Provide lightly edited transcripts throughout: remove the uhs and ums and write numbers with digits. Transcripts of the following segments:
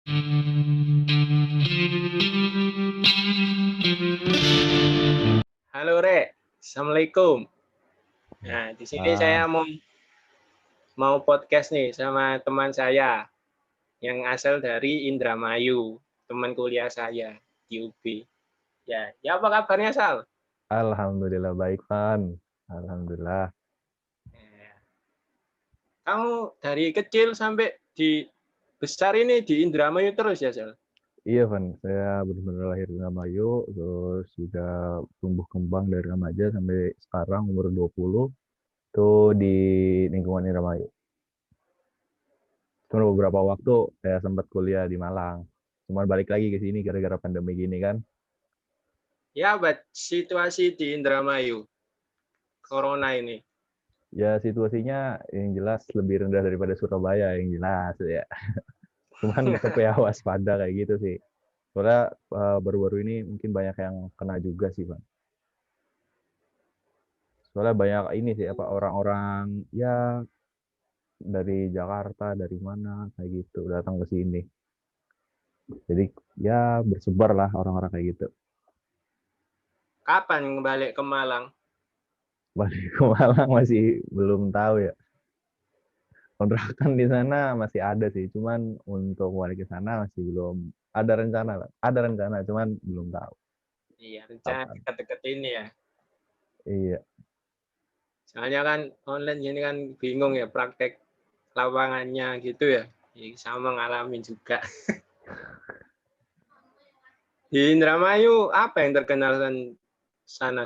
Halo Rek, Assalamualaikum. Nah, di sini saya mau podcast nih sama teman saya yang asal dari Indramayu, teman kuliah saya di UB. Ya apa kabarnya Sal? Alhamdulillah baik, Van. Alhamdulillah. Kamu dari kecil sampai di besar ini di Indramayu terus ya Sal? Iya, Van. Saya benar-benar lahir di Indramayu, terus juga tumbuh kembang dari remaja sampai sekarang umur 20, itu di lingkungan Indramayu. Cuma beberapa waktu saya sempat kuliah di Malang. Cuma balik lagi ke sini gara-gara pandemi gini kan. Ya, buat situasi di Indramayu, Corona ini. Ya situasinya yang jelas lebih rendah daripada Surabaya yang jelas ya. Cuman tetap ya waspada kayak gitu sih. Soalnya baru-baru ini mungkin banyak yang kena juga sih, Van. Soalnya banyak ini sih apa orang-orang ya dari Jakarta dari mana kayak gitu datang ke sini. Jadi ya bersebar lah orang-orang kayak gitu. Kapan balik ke Malang? Balik ke Malang masih belum tahu ya. Kontrakan di sana masih ada sih, cuman untuk balik ke sana masih belum ada rencana lah. Ada rencana, cuman belum tahu Iya, rencana kapan. dekat-dekat ini ya. Iya, Soalnya kan online ini kan bingung ya praktek lapangannya gitu ya. Sama ngalamin juga. Di Indramayu apa yang terkenal kan sana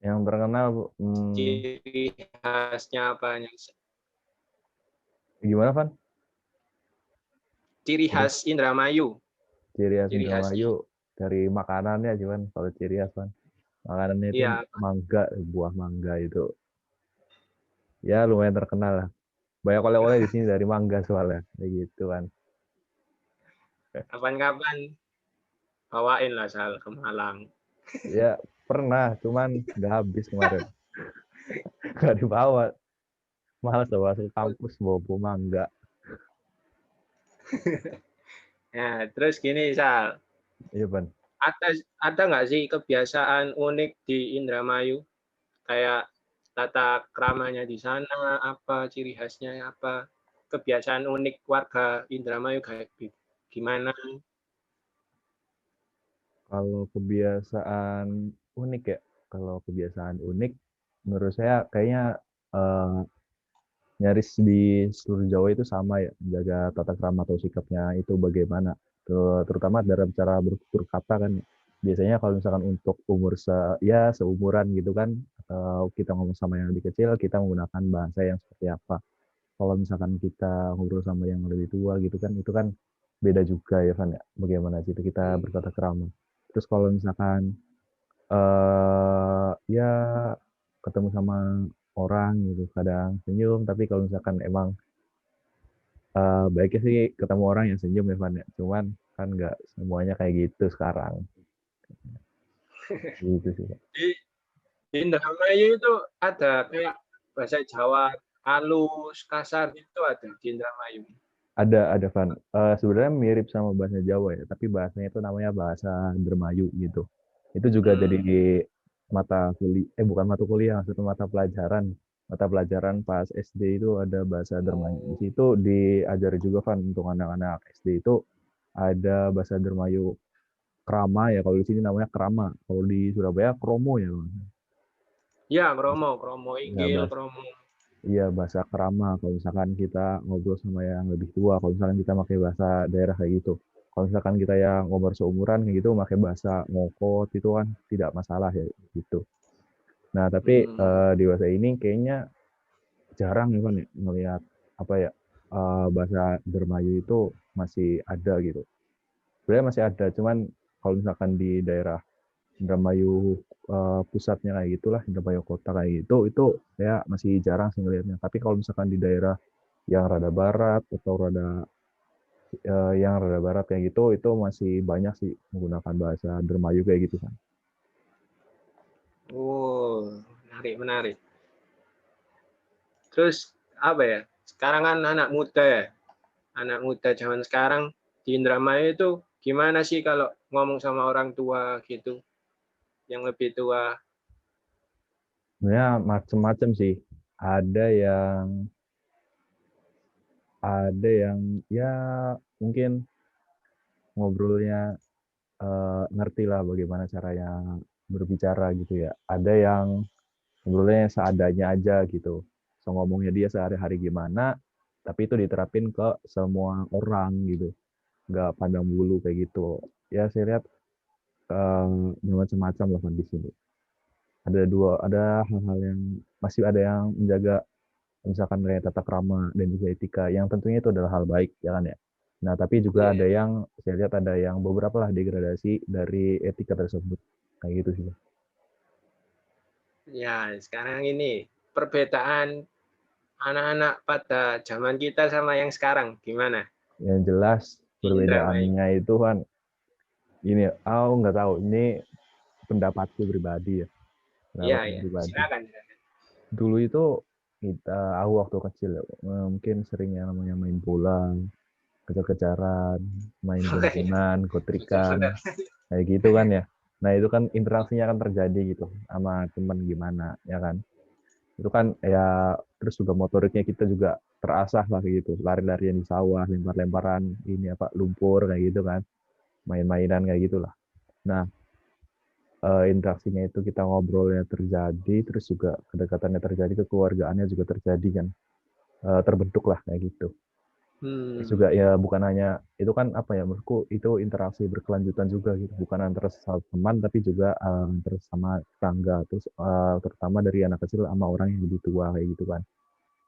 yang terkenal ciri khasnya apa? gimana Van? Ciri Ciri, khas Indramayu, ciri khas ciri khasnya. Indramayu dari makanannya cuman kalau ciri khas Van. Makanannya itu Iya, mangga, buah mangga itu ya lumayan terkenal lah. Banyak oleh-oleh di sini dari mangga soalnya kayak gitu kan. kapan-kapan bawain lah Sal ke Malang. Ya pernah, cuman nggak habis kemarin. Nggak dibawa. Malas bawa ke kampus bawa buah mangga. Nah, terus gini Sal, Iya Van. ada ada nggak sih kebiasaan unik di Indramayu? Kayak tata keramanya di sana, apa ciri khasnya, apa kebiasaan unik warga Indramayu kayak gimana? Kalau kebiasaan unik ya, kalau kebiasaan unik, menurut saya kayaknya eh, nyaris di seluruh Jawa itu sama ya, menjaga tata krama atau sikapnya itu bagaimana. Terutama dalam cara bertutur kata kan. Biasanya kalau misalkan untuk umur ya seumuran gitu kan, atau kita ngomong sama yang lebih kecil, kita menggunakan bahasa yang seperti apa. Kalau misalkan kita ngobrol sama yang lebih tua gitu kan, itu kan beda juga ya Van ya, bagaimana sih itu kita bertata krama. Terus kalau misalkan ya ketemu sama orang gitu kadang senyum tapi kalau misalkan emang baiknya sih ketemu orang yang senyum ya Van ya cuman kan nggak semuanya kayak gitu sekarang gitu sih. Di Indramayu itu ada kayak bahasa Jawa halus, kasar gitu ada di Indramayu. Ada Van. Sebenarnya mirip sama bahasa Jawa ya tapi bahasanya itu namanya bahasa Dermayu gitu. Itu juga jadi Hmm. mata kuliah bukan mata kuliah maksudnya mata pelajaran pas SD itu ada bahasa Dermayu. Di Oh, situ diajari juga Van untuk anak-anak SD itu ada bahasa Dermayu Krama ya kalau di sini namanya Krama. Kalau di Surabaya Kromo ya. Bang. ya kromo, kromo Ya inggil, bahasa kromo. iya bahasa Krama kalau misalkan kita ngobrol sama yang lebih tua, kalau misalkan kita pakai bahasa daerah kayak gitu. Kalau misalkan kita yang ngobrol seumuran kayak gitu pakai bahasa ngokot itu kan tidak masalah ya gitu. Nah, tapi Hmm. di bahasa ini kayaknya jarang nih kan ya ngelihat apa ya bahasa Dermayu itu masih ada gitu. Sebenarnya masih ada, cuman kalau misalkan di daerah Indramayu pusatnya kayak gitulah, Indramayu kota kayak gitu, itu saya masih jarang sih ngelihatnya. Tapi kalau misalkan di daerah yang rada barat atau yang rada barat kayak gitu, itu masih banyak sih menggunakan bahasa Indramayu kayak gitu kan. Oh, menarik, menarik. Terus apa ya? Sekarang kan anak muda ya. Anak muda zaman sekarang di Indramayu itu gimana sih kalau ngomong sama orang tua gitu, yang lebih tua? Sebenarnya macem-macem sih. Ada yang ya mungkin ngobrolnya ngerti lah bagaimana caranya berbicara gitu ya. Ada yang ngobrolnya seadanya aja gitu. So ngomongnya dia sehari-hari gimana, tapi itu diterapin ke semua orang gitu. Nggak pandang bulu kayak gitu. Ya saya lihat macam-macam lah kan di sini. Ada hal-hal yang masih ada yang menjaga misalkan kayak tata krama dan juga etika yang tentunya itu adalah hal baik ya kan ya. Nah, tapi juga Iya. ada yang saya lihat ada yang beberapa lah degradasi dari etika tersebut. Kayak gitu sih. Ya, sekarang ini perbedaan anak-anak pada zaman kita sama yang sekarang gimana Yang jelas di Indramayu? perbedaannya itu kan ini aku nggak tahu ini pendapatku pribadi ya. Iya, Pendapatku ya, pribadi. silakan. Dulu itu aku waktu kecil ya, mungkin sering yang namanya main bola, kejar-kejaran, main gunung-gunungan, kotrikan, Benar. kayak gitu kan ya. Nah itu kan interaksinya kan terjadi gitu sama teman gimana ya kan. Itu kan ya terus juga motoriknya kita juga terasah lah kayak gitu. Lari-larian di sawah, lempar-lemparan ini apa lumpur kayak gitu kan. Main-mainan kayak gitulah. Nah, interaksinya itu kita ngobrolnya terjadi, terus juga kedekatannya terjadi, kekeluargaannya juga terjadi kan. Terbentuk lah kayak gitu. Terus juga ya bukan hanya itu kan apa ya menurutku itu interaksi berkelanjutan juga gitu bukan antara sesama teman tapi juga antara sama tetangga terus terutama dari anak kecil sama orang yang lebih tua kayak gitu kan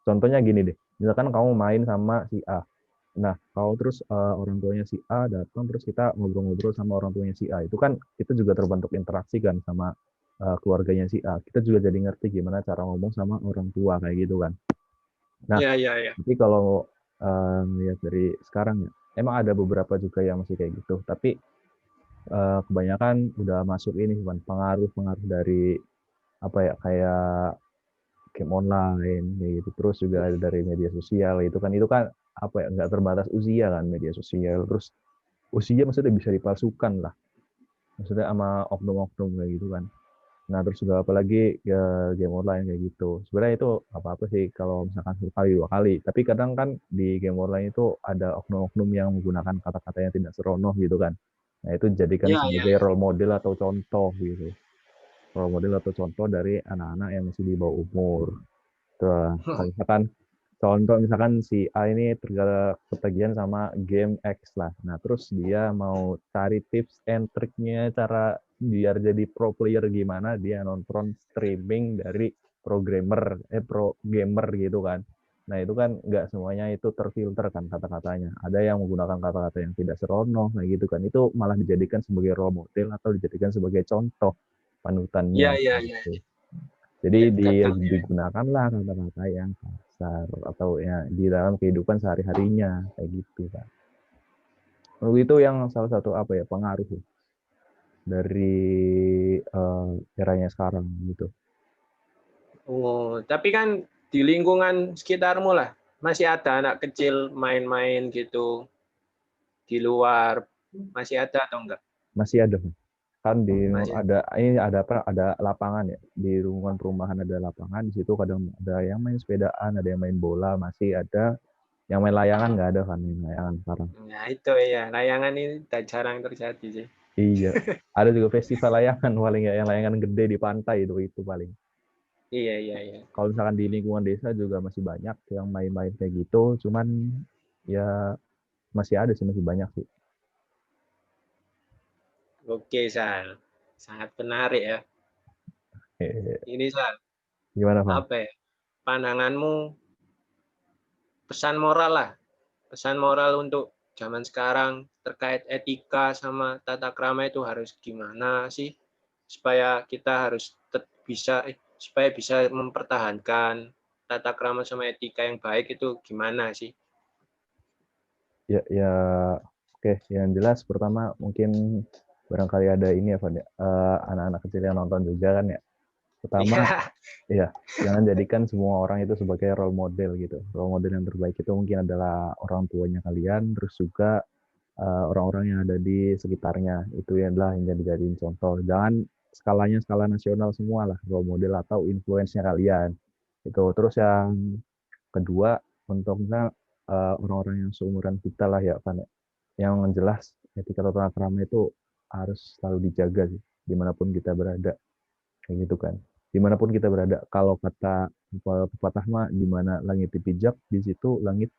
contohnya gini deh misalkan kamu main sama si A nah kau terus orang tuanya si A datang terus kita ngobrol-ngobrol sama orang tuanya si A itu kan kita juga terbentuk interaksi kan sama keluarganya si A kita juga jadi ngerti gimana cara ngomong sama orang tua kayak gitu kan nah Iya, iya, iya. tapi kalau lihat dari sekarang ya, emang ada beberapa juga yang masih kayak gitu. Tapi kebanyakan udah masuk ini kan pengaruh-pengaruh dari apa ya kayak game online kayak gitu. Terus juga ada dari media sosial itu kan apa ya nggak terbatas usia kan media sosial. Terus usia maksudnya bisa dipalsukan lah. Maksudnya sama oknum-oknum kayak gitu kan. Nah, terus juga apalagi ya game online kayak gitu. Sebenarnya itu apa-apa sih kalau misalkan sekali dua kali. Tapi kadang kan di game online itu ada oknum-oknum yang menggunakan kata-kata yang tidak senonoh gitu kan. Nah, itu jadikan Iya, iya, sebagai iya. role model atau contoh gitu. Role model atau contoh dari anak-anak yang masih di bawah umur. Tuh, kalau misalkan contoh misalkan si A ini ketagihan sama game X lah. Nah, terus dia mau cari tips and triknya cara biar jadi pro player gimana, dia nonton streaming dari pro gamer gitu kan. Nah, itu kan nggak semuanya itu terfilter kan kata-katanya. Ada yang menggunakan kata-kata yang tidak senonoh, nah gitu kan. Itu malah dijadikan sebagai role model atau dijadikan sebagai contoh Iya, panutannya iya, iya. gitu. Jadi Ya, kadang ya. digunakanlah kata-kata yang kasar atau ya di dalam kehidupan sehari-harinya kayak gitu kan. Menurut itu yang salah satu apa ya pengaruh dari eranya sekarang gitu. Oh, tapi kan di lingkungan sekitarmu lah, masih ada anak kecil main-main gitu di luar, masih ada atau enggak? Masih ada kan Masih. ada apa ada lapangan ya di lingkungan perumahan ada lapangan di situ kadang ada yang main sepedaan ada yang main bola masih ada yang main layangan nggak ada kan main layangan sekarang. Nah, itu ya, layangan ini jarang terjadi sih. Iya ada juga festival layangan paling ya yang layangan gede di pantai itu paling. Iya, iya, iya. Kalau misalkan di lingkungan desa juga masih banyak yang main-main kayak gitu, cuman ya masih ada sih, masih banyak sih. Oke, Sal. Sangat menarik ya. Eh, Ini, Sal, gimana, Bang? apa ya? Pandanganmu, pesan moral lah. Pesan moral untuk zaman sekarang terkait etika sama tata krama itu harus gimana sih? Supaya kita harus supaya bisa mempertahankan tata krama sama etika yang baik itu gimana sih? Ya, ya, oke. Yang jelas pertama mungkin barangkali ada ini ya, Van, ya. Anak-anak kecil yang nonton juga kan ya. Pertama, Iya. ya, jangan jadikan semua orang itu sebagai role model gitu. Role model yang terbaik itu mungkin adalah orang tuanya kalian, terus juga orang-orang yang ada di sekitarnya. Itu adalah yang dijadiin contoh. Jangan skalanya skala nasional semua lah, role model atau influence-nya kalian. Itu. Terus yang kedua, untuk orang-orang yang seumuran kita lah ya, kan. Yang jelas etika tata krama itu harus selalu dijaga sih, dimanapun kita berada. Kayak gitu kan. Dimanapun kita berada. Kalau kata pepatah mah, di mana langit dipijak, di situ langit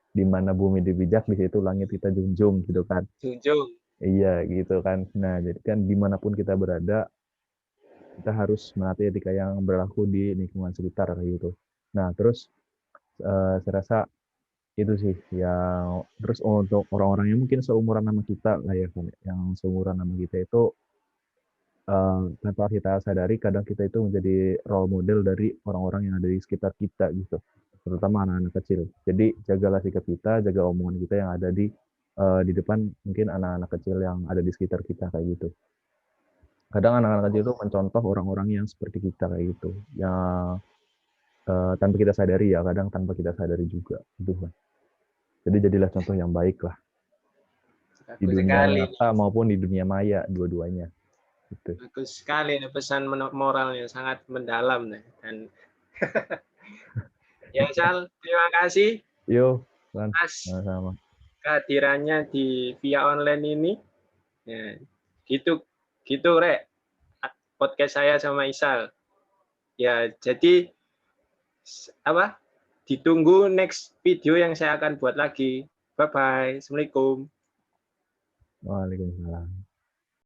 di mana bumi dipijak, di situ langit kita junjung gitu kan. Junjung. Iya gitu kan. Nah, jadi kan dimanapun kita berada, kita harus menaati etika yang berlaku di lingkungan sekitar kayak gitu. Nah, terus saya rasa itu sih yang terus untuk orang-orang yang mungkin seumuran sama kita lah ya kan, yang seumuran sama kita itu tanpa kita sadari kadang kita itu menjadi role model dari orang-orang yang ada di sekitar kita gitu, terutama anak-anak kecil. Jadi jagalah sikap kita, jaga omongan kita yang ada di depan mungkin anak-anak kecil yang ada di sekitar kita kayak gitu. Kadang anak-anak kecil itu mencontoh orang-orang yang seperti kita kayak gitu, yang tanpa kita sadari ya, kadang tanpa kita sadari juga gitu kan. Jadi jadilah contoh yang baik lah di Bagus dunia sekali. nyata maupun di dunia maya, dua-duanya. Gitu. Bagus sekali nih pesan moralnya, sangat mendalam nih. Dan ya Sal, terima kasih Yo, kan, atas sama-sama. kehadirannya di via online ini. Ya, gitu gitu Rek, podcast saya sama Isal. Ya, jadi apa? Ditunggu next video yang saya akan buat lagi. Bye bye. Assalamualaikum. Waalaikumsalam.